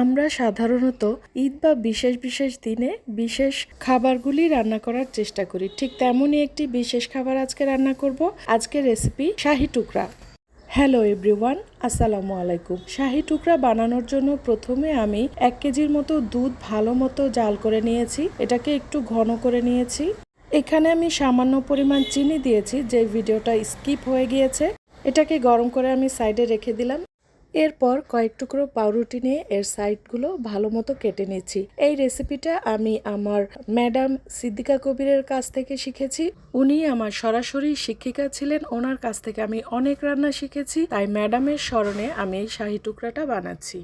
আমরা সাধারণত ঈদ বা বিশেষ বিশেষ দিনে বিশেষ খাবারগুলি রান্না করার চেষ্টা করি। ঠিক তেমনই একটি বিশেষ খাবার আজকে রান্না করব। আজকের রেসিপি শাহি টুকরা। হ্যালো এভরিওয়ান, আসসালামু আলাইকুম। শাহি টুকরা বানানোর জন্য প্রথমে আমি 1 কেজির মতো দুধ ভালো মতো জাল করে নিয়েছি। এটাকে একটু ঘন করে নিয়েছি। এখানে আমি সামান্য পরিমাণ চিনি দিয়েছি, যে ভিডিওটা স্কিপ হয়ে গিয়েছে। এটাকে গরম করে আমি সাইডে রেখে দিলাম। এরপর কয়েক টুকরো পাউরুটি নিয়ে এর সাইডগুলো ভালো মতো কেটে নিচ্ছি। এই রেসিপিটা আমি আমার ম্যাডাম সিদ্দিকা কবিরের কাছ থেকে শিখেছি। উনি আমার সরাসরি শিক্ষিকা ছিলেন। ওনার কাছ থেকে আমি অনেক রান্না শিখেছি, তাই ম্যাডামের স্মরণে আমি এই শাহি টুকরাটা বানাচ্ছি।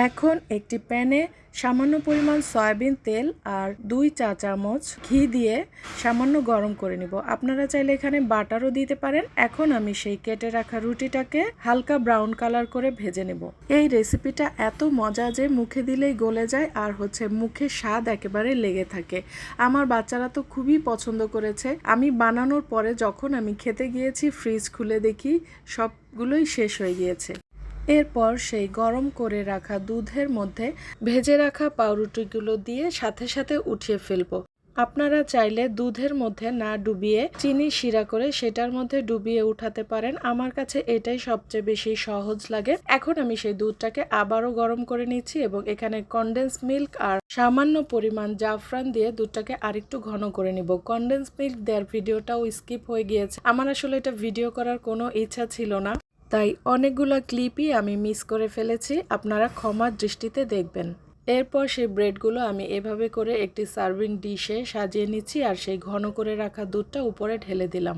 এখন একটি প্যানে সামান্য পরিমাণ সয়াবিন তেল আর 2 চা চামচ ঘি দিয়ে সামান্য গরম করে নিব। আপনারা চাইলে এখানে বাটারও দিতে পারেন। এখন আমি সেই কেটে রাখা রুটিটাকে হালকা ব্রাউন কালার করে ভেজে নেব। এই রেসিপিটা এত মজা যে মুখে দিলেই গলে যায়, আর মুখে স্বাদ একেবারে লেগে থাকে। আমার বাচ্চারা তো খুবই পছন্দ করেছে। আমি বানানোর পরে যখন আমি খেতে গিয়েছি, ফ্রিজ খুলে দেখি সবগুলোই শেষ হয়ে গিয়েছে। এরপর সেই গরম করে রাখা দুধের মধ্যে ভেজে রাখা পাউরুটিগুলো দিয়ে সাথে সাথে উঠিয়ে ফেলবো। আপনারা চাইলে দুধের মধ্যে না ডুবিয়ে চিনি শিরা করে সেটার মধ্যে ডুবিয়ে উঠাতে পারেন। আমার কাছে এটাই সবচেয়ে বেশি সহজ লাগে। এখন আমি সেই দুধটাকে আবারও গরম করে নিচ্ছি এবং এখানে কনডেন্স মিল্ক আর সামান্য পরিমাণ জাফরান দিয়ে দুধটাকে আরেকটু ঘন করে নিব। কনডেন্স মিল্ক দেওয়ার ভিডিওটাও স্কিপ হয়ে গিয়েছে। আমার আসলে এটা ভিডিও করার কোনো ইচ্ছা ছিল না, তাই অনেকগুলো ক্লিপই আমি মিস করে ফেলেছি। আপনারা ক্ষমার দৃষ্টিতে দেখবেন। এরপর সেই ব্রেডগুলো আমি এভাবে করে একটি সার্ভিং ডিশে সাজিয়ে নিচ্ছি আর সেই ঘন করে রাখা দুধটা উপরে ঢেলে দিলাম।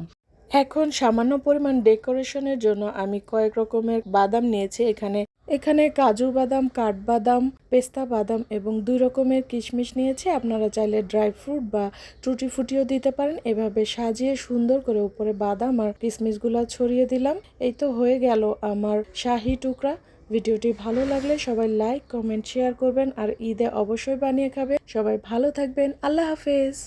এখন সামান্য পরিমাণ ডেকোরেশনের জন্য আমি কয়েক রকমের বাদাম নিয়েছি। এখানে কাজু বাদাম, কাঠবাদাম, পেস্তা বাদাম এবং 2 রকমের কিশমিশ নিয়েছি। আপনারা চাইলে ড্রাই ফ্রুট বা টুটি ফুটিও দিতে পারেন। এভাবে সাজিয়ে সুন্দর করে উপরে বাদাম আর কিশমিশগুলো ছড়িয়ে দিলাম। এই তো হয়ে গেল আমার শাহি টুকরা। ভিডিওটি ভালো লাগলে সবাই লাইক, কমেন্ট, শেয়ার করবেন আর ঈদে অবশ্যই বানিয়ে খাবেন। সবাই ভালো থাকবেন। আল্লাহ হাফেজ।